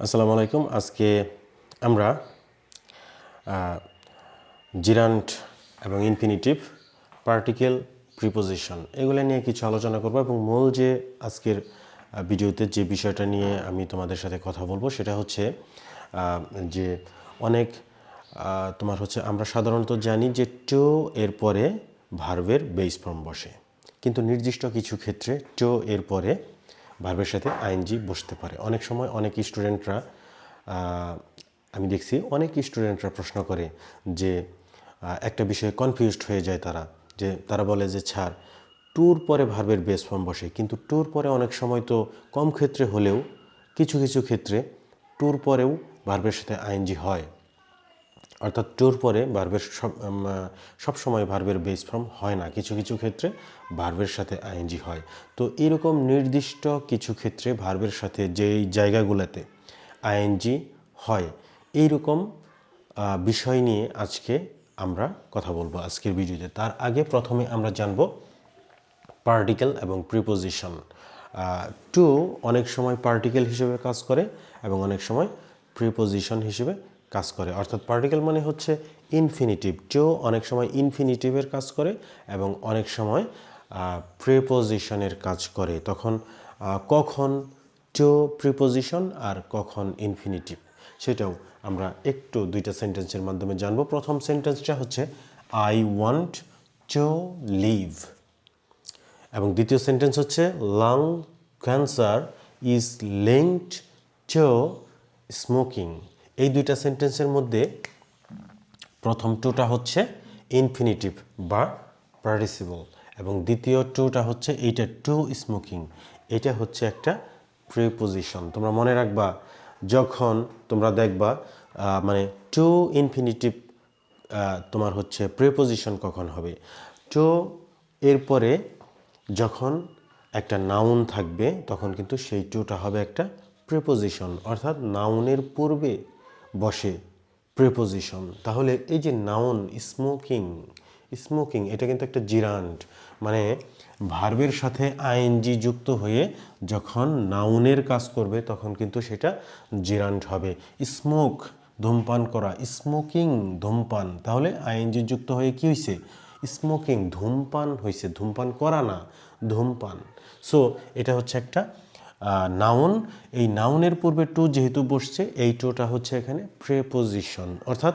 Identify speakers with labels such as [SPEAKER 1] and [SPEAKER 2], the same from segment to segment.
[SPEAKER 1] আসসালামু আলাইকুম। আজকে আমরা জিরান্ট এবং ইনফিনিটিভ, পার্টিকেল, প্রিপোজিশন এগুলো নিয়ে কিছু আলোচনা করব এবং মূল যে আজকের ভিডিওতে যে বিষয়টা নিয়ে আমি তোমাদের সাথে কথা বলবো সেটা হচ্ছে যে অনেক তোমার হচ্ছে আমরা সাধারণত জানি যে টু এর পরে ভার্বের বেস ফর্ম বসে, কিন্তু নির্দিষ্ট কিছু ক্ষেত্রে টু এর পরে ভার্বের সাথে আইএনজি বসতে পারে। অনেক সময় অনেক স্টুডেন্টরা আমি দেখছি অনেক স্টুডেন্টরা প্রশ্ন করে যে একটা বিষয়ে কনফিউজড হয়ে যায় তারা বলে যে স্যার টুর পরে ভার্বের বেস ফর্ম বসে, কিন্তু টুর পরে অনেক সময় তো কম ক্ষেত্রে হলেও কিছু কিছু ক্ষেত্রে টুর পরেও ভার্বের সাথে আইএনজি হয়, অর্থাৎ টুর পরে ভার্বের সব সময় ভার্বের বেস ফর্ম হয় না, কিছু কিছু ক্ষেত্রে ভার্বের সাথে আইএনজি হয়। তো এরকম নির্দিষ্ট কিছু ক্ষেত্রে ভার্বের সাথে যেই জায়গাগুলোতে আইএনজি হয় এইরকম বিষয় নিয়ে আজকে আমরা কথা বলবো আজকের ভিডিওতে। তার আগে প্রথমে আমরা জানব পার্টিকেল এবং প্রিপোজিশন। টু অনেক সময় পার্টিকেল হিসেবে কাজ করে এবং অনেক সময় প্রিপোজিশন হিসেবে কাজ করে। অর্থাৎ পার্টিকেল মানে হচ্ছে ইনফিনিটিভ, টু অনেক সময় ইনফিনিটিভের কাজ করে এবং অনেক সময় প্রিপোজিশনের কাজ করে। তখন কখন টু প্রিপোজিশন আর কখন ইনফিনিটিভ সেটাও আমরা একটু দুইটা সেন্টেন্সের মাধ্যমে জানবো। প্রথম সেন্টেন্সটা হচ্ছে আই ওয়ান্ট টু লিভ এবং দ্বিতীয় সেন্টেন্স হচ্ছে lung cancer is linked to smoking. এই দুইটা সেন্টেন্সের মধ্যে প্রথম টুটা হচ্ছে ইনফিনিটিভ বা পার্টিসিপল এবং দ্বিতীয় টুটা হচ্ছে এইটা টু স্মোকিং, এটা হচ্ছে একটা প্রিপোজিশন। তোমরা মনে রাখবা যখন তোমরা দেখবা মানে টু ইনফিনিটিভ তোমার হচ্ছে প্রিপোজিশন কখন হবে, টু এরপরে যখন একটা নাউন থাকবে তখন কিন্তু সেই টুটা হবে একটা প্রিপোজিশন, অর্থাৎ নাউনের পূর্বে বসে প্রিপোজিশন। তাহলে এই যে নাউন স্মোকিং, স্মোকিং এটা কিন্তু একটা জিরান্ট, মানে ভার্বের সাথে আইএনজি যুক্ত হয়ে যখন নাউনের কাজ করবে তখন কিন্তু সেটা জিরান্ট হবে। স্মোক ধূমপান করা, স্মোকিং ধূমপান, তাহলে আইএনজি যুক্ত হয়ে কি হয়েছে? স্মোকিং ধূমপান হয়েছে, ধূমপান করা না, ধূমপান। সো এটা হচ্ছে একটা নাউন। এই নাউনের পূর্বে টু যেহেতু বসছে এই টুটা হচ্ছে এখানে প্রিপোজিশন, অর্থাৎ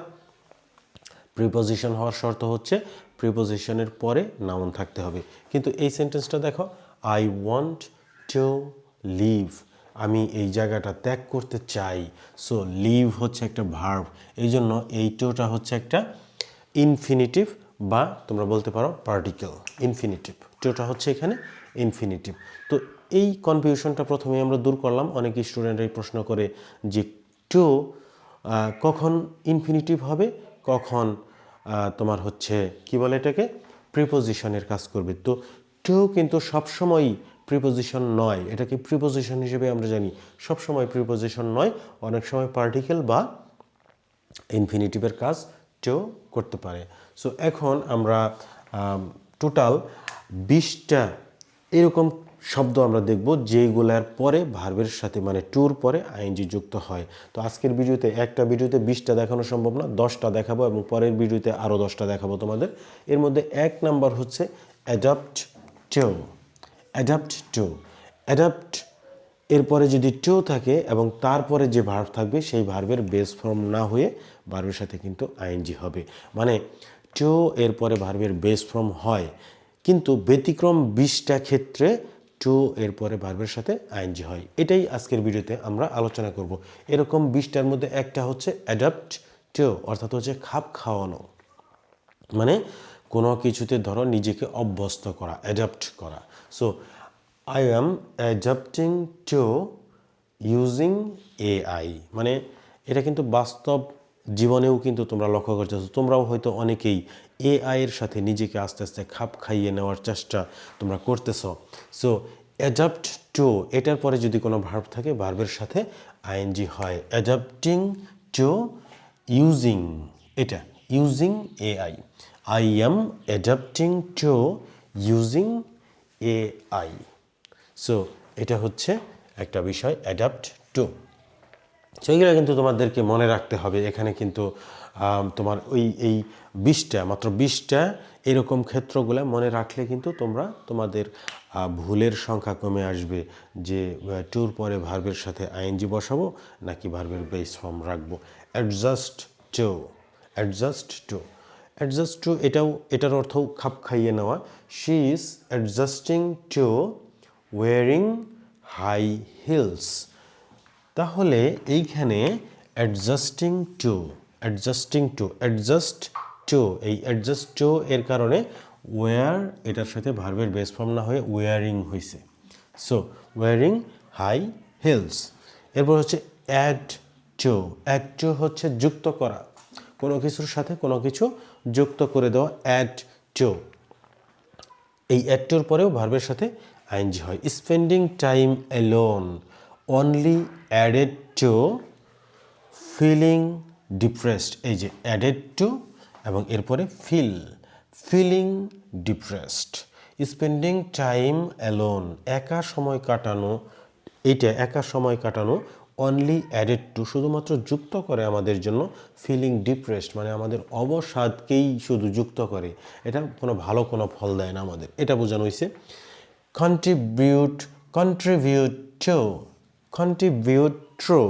[SPEAKER 1] প্রিপোজিশন হওয়ার শর্ত হচ্ছে প্রিপোজিশনের পরে নাউন থাকতে হবে। কিন্তু এই সেন্টেন্সটা দেখো, আই ওয়ান্ট টু লিভ, আমি এই জায়গাটা ত্যাগ করতে চাই। সো লিভ হচ্ছে একটা ভার্ব, এই জন্য এই টুটা হচ্ছে একটা ইনফিনিটিভ বা তোমরা বলতে পারো পার্টিকেল। ইনফিনিটিভ টুটা হচ্ছে এখানে ইনফিনিটিভ। তো এই কনফিউশনটা প্রথমে আমরা দূর করলাম। অনেক স্টুডেন্টরাই প্রশ্ন করে যে টু কখন ইনফিনিটিভ হবে, কখন তোমার হচ্ছে কি বলে এটাকে প্রিপোজিশনের কাজ করবে। তো টু কিন্তু সবসময়ই প্রিপোজিশন নয়, এটাকে প্রিপোজিশন হিসেবে আমরা জানি, সবসময় প্রিপোজিশন নয়, অনেক সময় পার্টিকেল বা ইনফিনিটিভের কাজ টু করতে পারে। সো এখন আমরা টোটাল 20টা এরকম শব্দ আমরা দেখব যেগুলার পরে ভার্বের সাথে মানে টুর পরে আইএনজি যুক্ত হয়। তো আজকের ভিডিওতে একটা ভিডিওতে 20টা দেখানো সম্ভব না, 10টা দেখাবো এবং পরের ভিডিওতে আরও 10টা দেখাবো তোমাদের। এর মধ্যে 1 নাম্বার হচ্ছে adapt two. Adapt two, adapt এরপরে যদি টু থাকে এবং তারপরে যে ভার্ব থাকবে সেই ভার্বের বেস ফর্ম না হয়ে ভার্বের সাথে কিন্তু আইএনজি হবে। মানে টু এরপরে ভার্বের বেস ফর্ম হয়, কিন্তু ব্যতিক্রম 20টা ক্ষেত্রে টু এরপরে ভার্বের সাথে আইএনজি হয়। এটাই আজকের ভিডিওতে আমরা আলোচনা করব। এরকম 20টার মধ্যে একটা হচ্ছে অ্যাডাপ্ট টু, অর্থাৎ হচ্ছে খাপ খাওয়ানো, মানে কোনো কিছুতে ধরো নিজেকে অভ্যস্ত করা, অ্যাডাপ্ট করা। So I am adapting two using AI, মানে এটা কিন্তু বাস্তব জীবনেও কিন্তু তোমরা লক্ষ্য করতেছো, তোমরাও হয়তো অনেকেই এআই এর সাথে নিজেকে আস্তে আস্তে খাপ খাইয়ে নেওয়ার চেষ্টা তোমরা করতেছো। সো অ্যাডাপ্ট টু এটার পরে যদি কোনো ভার্ব থাকে ভার্বের সাথে আইএনজি হয়। অ্যাডাপ্টিং টু ইউজিং, এটা using AI, I am adapting two using AI. So এটা হচ্ছে একটা বিষয় অ্যাডাপ্ট টু। সেইগুলো কিন্তু তোমাদেরকে মনে রাখতে হবে। এখানে কিন্তু তোমার এই 20টা মাত্র 20টা এরকম ক্ষেত্রগুলো মনে রাখলে কিন্তু তোমরা তোমাদের ভুলের সংখ্যা কমে আসবে। যে টুর পরে ভার্বের সাথে আইএনজি বসাবো নাকি ভার্বের বেস ফর্ম রাখবো। Adjust to, adjust to, adjust to এটার অর্থ খাপ খাইয়ে নেওয়া। She is adjusting to wearing high heels. তাহলে এইখানে adjusting to, adjusting to, adjust to, এই অ্যাডজাস্ট টু এর কারণে ওয়্যার এটার সাথে ভার্বের বেস ফর্ম না হয়ে ওয়ারিং হয়েছে। So wearing high heels. এরপর হচ্ছে অ্যাড টু, অ্যাড টু হচ্ছে যুক্ত করা, কোনো কিছুর সাথে কোনো কিছু যুক্ত করে দেওয়া, অ্যাড টু। এই অ্যাড টুর পরেও ভার্বের সাথে আইএনজি হয়। Spending time alone only added to feeling depressed. এই যে অ্যাডেড টু এবং এরপরে feeling depressed. Spending time alone একা সময় কাটানো, এইটা একা সময় কাটানো, অনলি অ্যাডেড টু শুধুমাত্র যুক্ত করে আমাদের জন্য ফিলিং ডিপ্রেসড মানে আমাদের অবসাদকেই শুধু যুক্ত করে, এটা কোনো ভালো কোনো ফল দেয় না আমাদের, এটা বোঝানো হয়েছে। Contribute, contribute to, contribute true,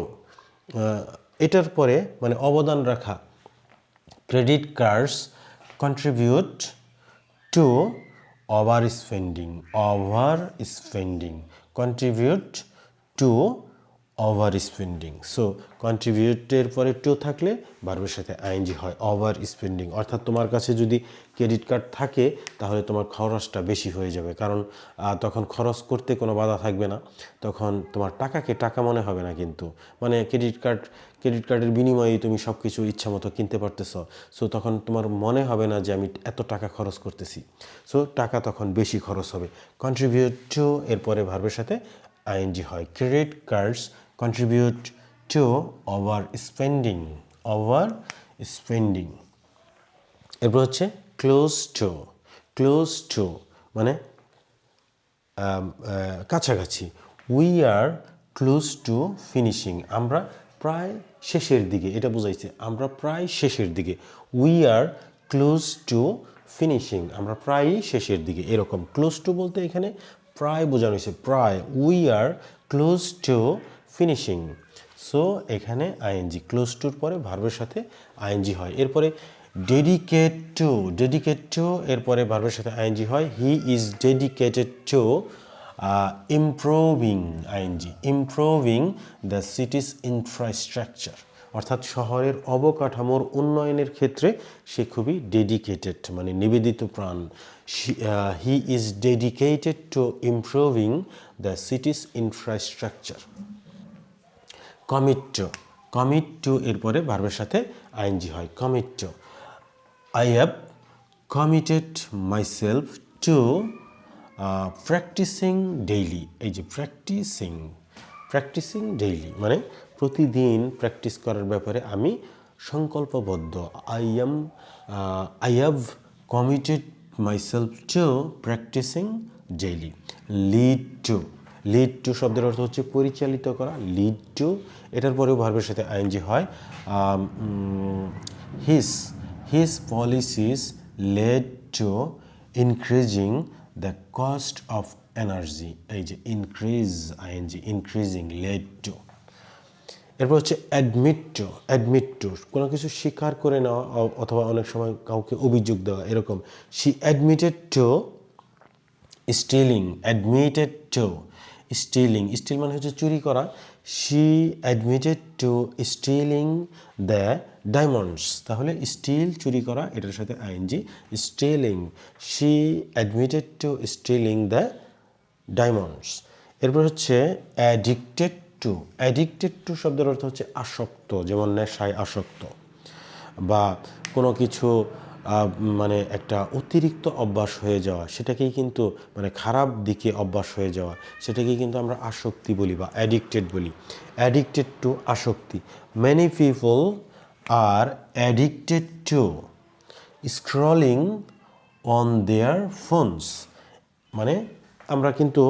[SPEAKER 1] এটার পরে মানে অবদান রাখা। Credit cards contribute to over spending, over spending, contribute to over spending. So কন্ট্রিবিউটের পরে টু থাকলে ভার্বের সাথে আইএনজি হয় ওভার স্পেন্ডিং। অর্থাৎ তোমার কাছে যদি ক্রেডিট কার্ড থাকে তাহলে তোমার খরচটা বেশি হয়ে যাবে, কারণ তখন খরচ করতে কোনো বাধা থাকবে না, তখন তোমার টাকাকে টাকা মনে হবে না। কিন্তু মানে ক্রেডিট কার্ডের বিনিময়ে তুমি সব কিছু ইচ্ছা মতো কিনতে পারতেছ। সো তখন তোমার মনে হবে না যে আমি এত টাকা খরচ করতেছি। সো টাকা তখন বেশি খরচ হবে। কন্ট্রিবিউট টু এরপরে ভার্বের সাথে আইএনজি হয়। Credit cards contribute to over spending, over spending. এরপর হচ্ছে ক্লোজ টু, ক্লোজ টু মানে কাছাকাছি। We are close two finishing, আমরা প্রায় শেষের দিকে, এটা বোঝাইছে আমরা প্রায় শেষের দিকে। We are close two finishing, আমরা প্রায়ই শেষের দিকে, এরকম। ক্লোজ টু বলতে এখানে প্রায় বোঝানো হয়েছে, প্রায়। We are close two finishing. So এখানে আইএনজি ক্লোজ টুর পরে ভার্বের সাথে আইএনজি হয়। এরপরে ডেডিকেট টু, ডেডিকেট টু এরপরে ভার্বের সাথে আইএনজি হয়। He is dedicated to improving, ING improving the city's infrastructure, অর্থাৎ শহরের অবকাঠামোর উন্নয়নের ক্ষেত্রে সে খুবই ডেডিকেটেড মানে নিবেদিত প্রাণ। He is dedicated to improving the city's infrastructure. Commit to, commit to এরপরে ভার্বের সাথে আইএনজি হয়। Commit to, I have committed myself to practicing daily। এই যে প্র্যাকটিসিং, প্র্যাকটিসিং ডেইলি মানে প্রতিদিন প্র্যাকটিস করার ব্যাপারে আমি সংকল্পবদ্ধ। I have committed myself to practicing daily। Lead to, lead to শব্দের অর্থ হচ্ছে পরিচালিত করা। লিড টু এটার পরেও ভার্বের সাথে আইএনজি হয়। His policies led to increasing the cost of energy। এই যে increase, ING increasing, led to. এরপর হচ্ছে অ্যাডমিট টু, অ্যাডমিট টু কোনো কিছু স্বীকার করে নেওয়া অথবা অনেক সময় কাউকে অভিযোগ দেওয়া, এরকম। She admitted to stealing, admitted to stealing, steal মানে হচ্ছে চুরি করা। She admitted to stealing the diamonds, তাহলে স্টিল চুরি করা এটার সাথে ING stealing. She admitted to stealing the diamonds. এরপর হচ্ছে অ্যাডিক্টেড টু, অ্যাডিক্টেড টু শব্দের অর্থ হচ্ছে আসক্ত, যেমন নেশায় আসক্ত বা কোনো কিছু মানে একটা অতিরিক্ত অভ্যাস হয়ে যাওয়া, সেটাকেই কিন্তু মানে খারাপ দিকে অভ্যাস হয়ে যাওয়া, সেটাকেই কিন্তু আমরা আসক্তি বলি বা অ্যাডিক্টেড বলি। অ্যাডিক্টেড টু আসক্তি। Many people R addicted to scrolling on their phones, মানে আমরা কিন্তু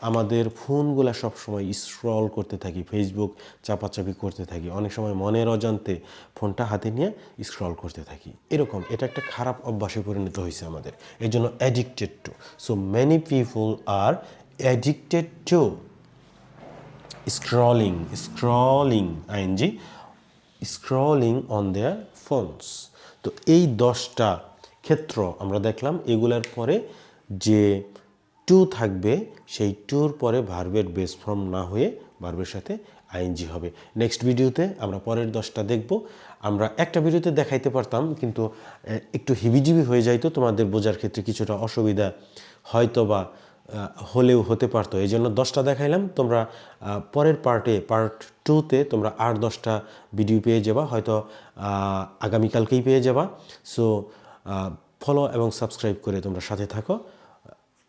[SPEAKER 1] আমাদের ফোনগুলা সবসময় স্ক্রল করতে থাকি, ফেসবুক চাপাচাপি করতে থাকি, অনেক সময় মনের অজান্তে ফোনটা হাতে নিয়ে স্ক্রল করতে থাকি। এরকম এটা একটা খারাপ অভ্যাসে পরিণত হয়েছে আমাদের, এই জন্য addicted to. So many people R addicted to scrolling on their phones. তো এই 10টা ক্ষেত্র আমরা দেখলাম। এগুলার পরে যে টু থাকবে, সেই টুর পরে ভার্বের বেস ফর্ম না হয়ে ভার্বের সাথে আইএনজি হবে। নেক্সট ভিডিওতে আমরা পরের 10টা দেখব। আমরা একটা ভিডিওতে দেখাইতে পারতাম, কিন্তু একটু হিবিজিবি হয়ে যাইতো, তোমাদের বোঝার ক্ষেত্রে কিছুটা অসুবিধা হয়তো বা হলেও হতে পারতো। এই জন্য 10টা দেখাইলাম। তোমরা পরের পার্ট 2তে তোমরা আর 10টা ভিডিও পেয়ে যাবা, হয়তো আগামীকালকেই পেয়ে যাবা। সো ফলো এবং সাবস্ক্রাইব করে তোমরা সাথে থাকো।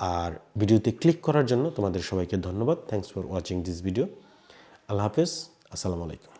[SPEAKER 1] আর ভিডিওতে ক্লিক করার জন্য তোমাদের সবাইকে ধন্যবাদ। Thanks for watching this video. আল্লাহ হাফেজ, আসসালামু আলাইকুম।